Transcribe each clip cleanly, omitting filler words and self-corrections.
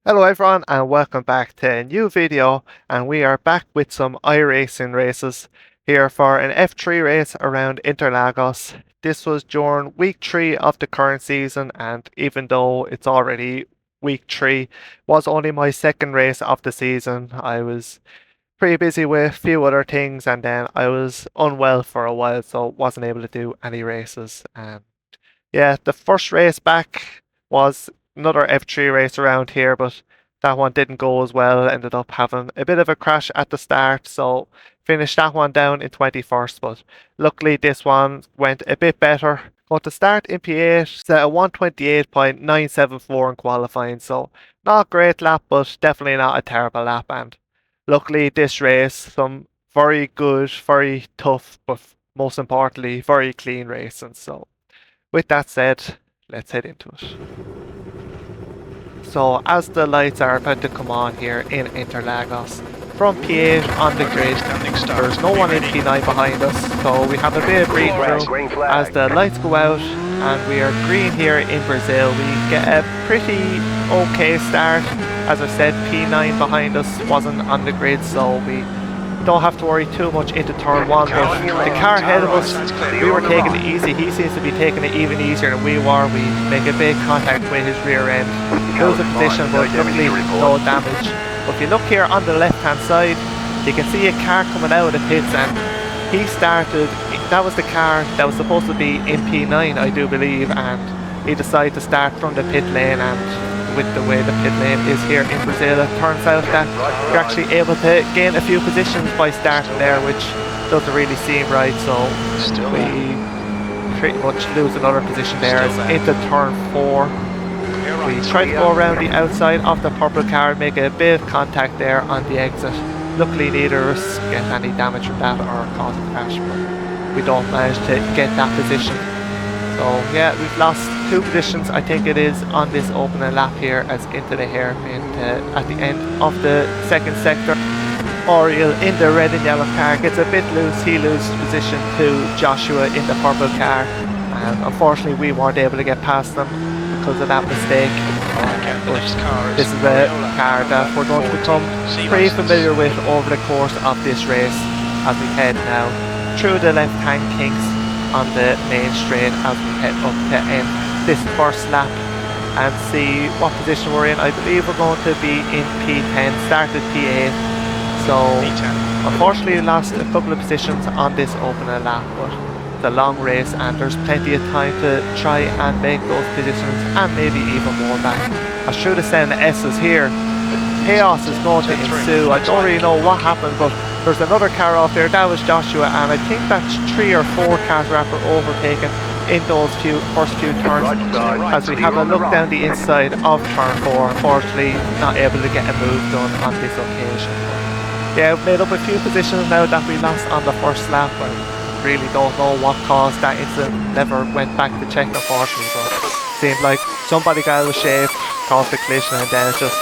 Hello everyone and welcome back to a new video, and we are back with some iRacing races here for an F3 race around Interlagos. This was during week 3 of the current season, and even though it's already week 3, was only my second race of the season. I was pretty busy with a few other things, and then I was unwell for a while, so wasn't able to do any races. Yeah, the first race back was another F3 race around here, but that one didn't go as well. Ended up having a bit of a crash at the start, so finished that one down in 21st. But luckily, this one went a bit better. Got to start in P8, set a 128.974 in qualifying, so not a great lap, but definitely not a terrible lap. And luckily, this race, some very good, very tough, but most importantly, very clean racing. So with that said, let's head into it. So as the lights are about to come on here in Interlagos, from P8 on the grid, there's no one in P9 behind us, so we have a bit of breathing room as the lights go out and we are green here in Brazil. We get a pretty okay start. As I said, P9 behind us wasn't on the grid, so we don't have to worry too much into turn 1, but the car ahead of us, we were taking it easy. He seems to be taking it even easier than we were. We make a big contact with his rear end, lose a position, but luckily no damage. But if you look here on the left hand side, you can see a car coming out of the pits, and he started, that was the car that was supposed to be in P9 I do believe, and he decided to start from the pit lane. And with the way the pit lane is here in Brazil, it turns out that you're actually able to gain a few positions by starting there, which doesn't really seem right, so we pretty much lose another position there. As into turn 4, we try to go around the outside of the purple car and make a bit of contact there on the exit. Luckily neither of us get any damage from that or cause a crash, but we don't manage to get that position. So yeah, we've lost 2 positions, I think it is, on this opening lap here, as into the hairpin at the end of the second sector. Oriel in the red and yellow car gets a bit loose. He loses position to Joshua in the purple car, and unfortunately we weren't able to get past them because of that mistake. But this is a car that we're going to become pretty familiar with over the course of this race as we head now through the left hand kinks on the main straight as we head up to end this first lap and see what position we're in. I believe we're going to be in P10, started P8, so unfortunately we lost a couple of positions on this opening lap, but it's a long race and there's plenty of time to try and make those positions and maybe even more back. I should have sent S's here. Chaos is going to ensue. I don't really know what happened, but there's another car off there. That was Joshua, and I think that's 3 or 4 cars were overtaken in those first few turns. As we have a look down the inside of turn 4, unfortunately not able to get a move done on this occasion. Yeah, we've made up a few positions now that we lost on the first lap. I really don't know what caused that incident. Never went back to check, unfortunately, but it seemed like somebody got out of shape, caused a collision, and then it just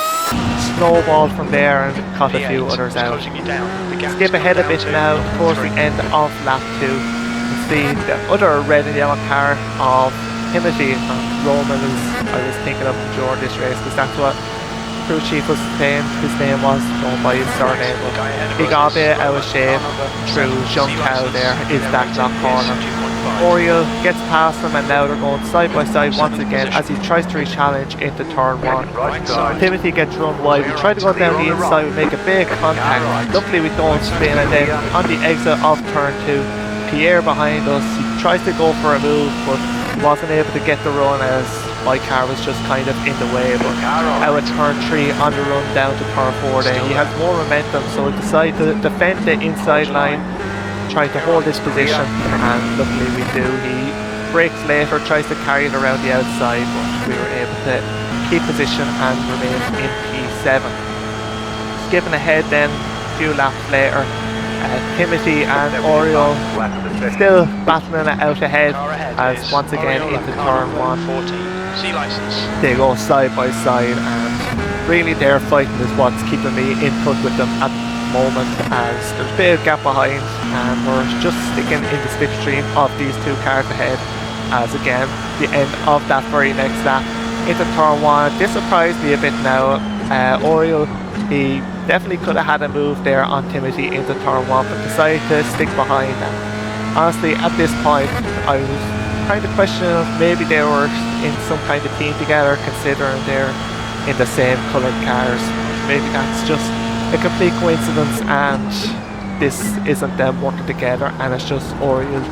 snowballed from there and caught a few others out. Skip ahead a bit now towards the end of lap 2. You can see the other red and yellow car of Timothy and Roman, as I was thinking of during this race, because that's what crew chief was saying his name was, going by his surname, but he got a bit out of shape through Young Cow there, is that lock corner. Oriel gets past him and now they're going side by side once again as he tries to re-challenge into turn 1. Timothy gets run wide. We try to go down the inside, we make a big contact. Luckily we don't spin, and then on the exit of turn 2, Pierre behind us, he tries to go for a move but wasn't able to get the run as my car was just kind of in the way. But out at turn 3 on the run down to turn 4 then he has more momentum, so he decided to defend the inside line, trying to hold this position, and luckily we do. He brakes later, tries to carry it around the outside, but we were able to keep position and remain in P7. Skipping ahead then, a few laps later, Timothy and Oriel still battling it out ahead as once again into turn 1 they go side by side, and really their fighting is what's keeping me in touch with them at moment, as there's a bit of gap behind and we're just sticking in the slipstream of these 2 cars ahead. As again, the end of that very next lap into turn 1, this surprised me a bit now. Oriel, he definitely could have had a move there on Timothy into turn 1, but decided to stick behind. And honestly, at this point, I was kind of questioning if maybe they were in some kind of team together, considering they're in the same coloured cars. Maybe that's just a complete coincidence and this isn't them working together, and it's just Oriel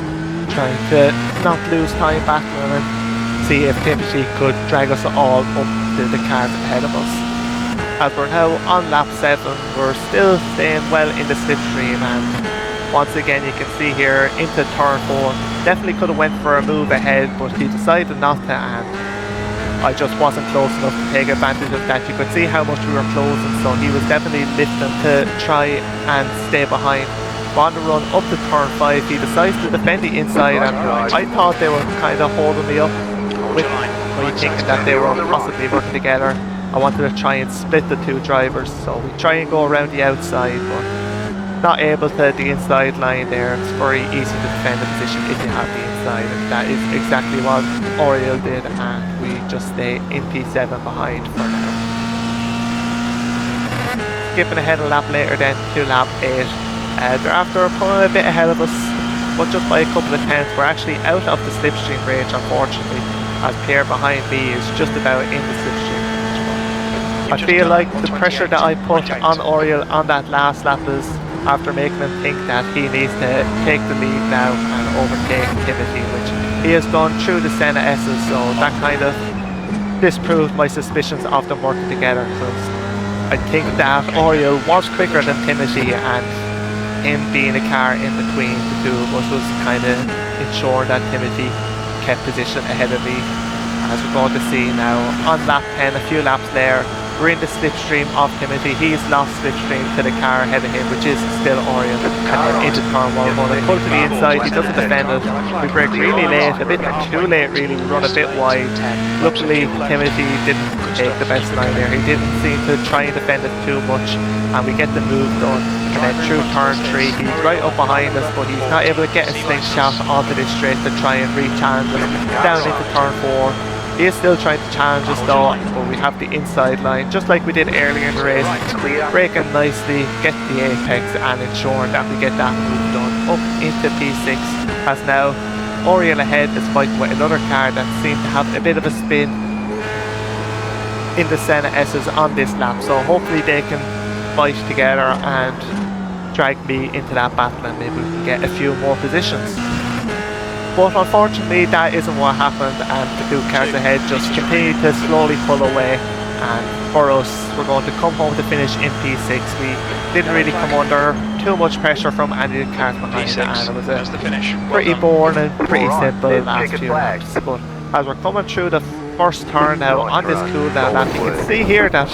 trying to not lose time battling and see if Timothy could drag us all up to the cars ahead of us. As we're now on lap 7, we're still staying well in the slipstream, and once again you can see here into turn 4, definitely could have went for a move ahead, but he decided not to, and I just wasn't close enough to take advantage of that. You could see how much we were closing, so he was definitely lifting to try and stay behind. On the run up to turn 5, he decides to defend the inside, and I thought they were kind of holding me up with me thinking that they were possibly working together. I wanted to try and split the two drivers, so we try and go around the outside, but not able to the inside line there. It's very easy to defend the position if you have the inside, and that is exactly what Oriel did, and we just stay in P7 behind for now. Skipping ahead a lap later then to lap 8. They're after pulling a bit ahead of us, but just by a couple of tenths. We're actually out of the slipstream range, unfortunately, as Pierre behind me is just about in the slipstream range. I feel like the pressure that I put on Oriel on that last lap is after making him think that he needs to take the lead now and overtake Timothy, which he has done through the Senna S's, so that kind of disproved my suspicions of them working together, because I think that Oriel was quicker than Timothy, and him being a car in between the two of us was kind of ensuring that Timothy kept position ahead of me. As we're going to see now on lap 10, a few laps there, we're in the slipstream of Timothy. He's lost slipstream to the car ahead of him, which is still Oriel, and then into turn 1. We're going to pull to the inside. He doesn't defend it. We brake really late, a bit too late really. We run a bit wide. Luckily, Timothy didn't take the best line there. He didn't seem to try and defend it too much, and we get the move done. And then through turn 3, he's right up behind us, but he's not able to get a slingshot onto this straight to try and re-challenge us down into turn 4. He is still trying to challenge us though, but we have the inside line, just like we did earlier in the race, braking nicely, get the apex and ensuring that we get that move done up into P6, as now Oriel ahead is fighting with another car that seemed to have a bit of a spin in the Senna S's on this lap, so hopefully they can fight together and drag me into that battle, and maybe we can get a few more positions. But unfortunately that isn't what happened, and the two cars ahead just continued to slowly pull away, and for us, we're going to come home to finish in P6. We didn't really come under too much pressure from any of the cars behind it, and it was a pretty boring and pretty simple last few laps. But as we're coming through the first turn now on this cool down lap, you can see here that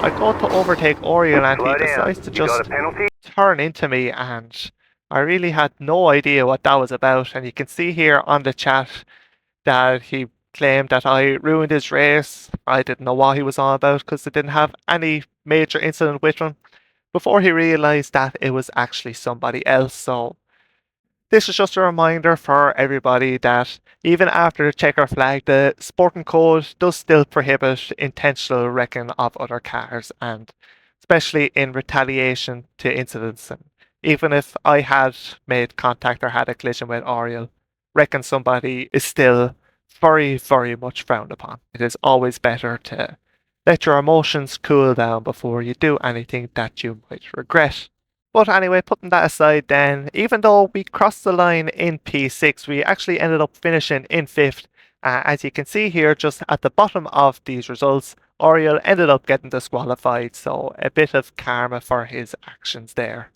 I go to overtake Oriel and he decides to just turn into me, and I really had no idea what that was about. And you can see here on the chat that he claimed that I ruined his race. I didn't know what he was on about because I didn't have any major incident with him, before he realised that it was actually somebody else. So this is just a reminder for everybody that even after the checker flag, the sporting code does still prohibit intentional wrecking of other cars, and especially in retaliation to incidents. And even if I had made contact or had a collision with Oriel, wrecking somebody is still very, very much frowned upon. It is always better to let your emotions cool down before you do anything that you might regret. But anyway, putting that aside then, even though we crossed the line in P6, we actually ended up finishing in 5th. As you can see here, just at the bottom of these results, Oriel ended up getting disqualified, so a bit of karma for his actions there.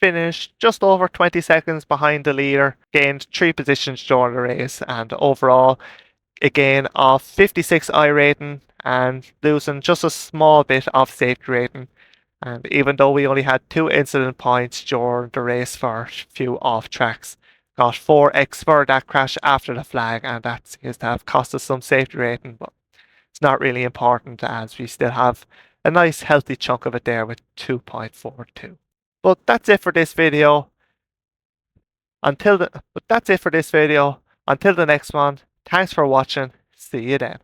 Finished just over 20 seconds behind the leader, gained 3 positions during the race, and overall a gain of 56 I rating and losing just a small bit of safety rating. And even though we only had 2 incident points during the race for a few off tracks, got 4x for that crash after the flag, and that seems to have cost us some safety rating, but it's not really important as we still have a nice healthy chunk of it there with 2.42. But that's it for this video. Until the next one, thanks for watching. See you then.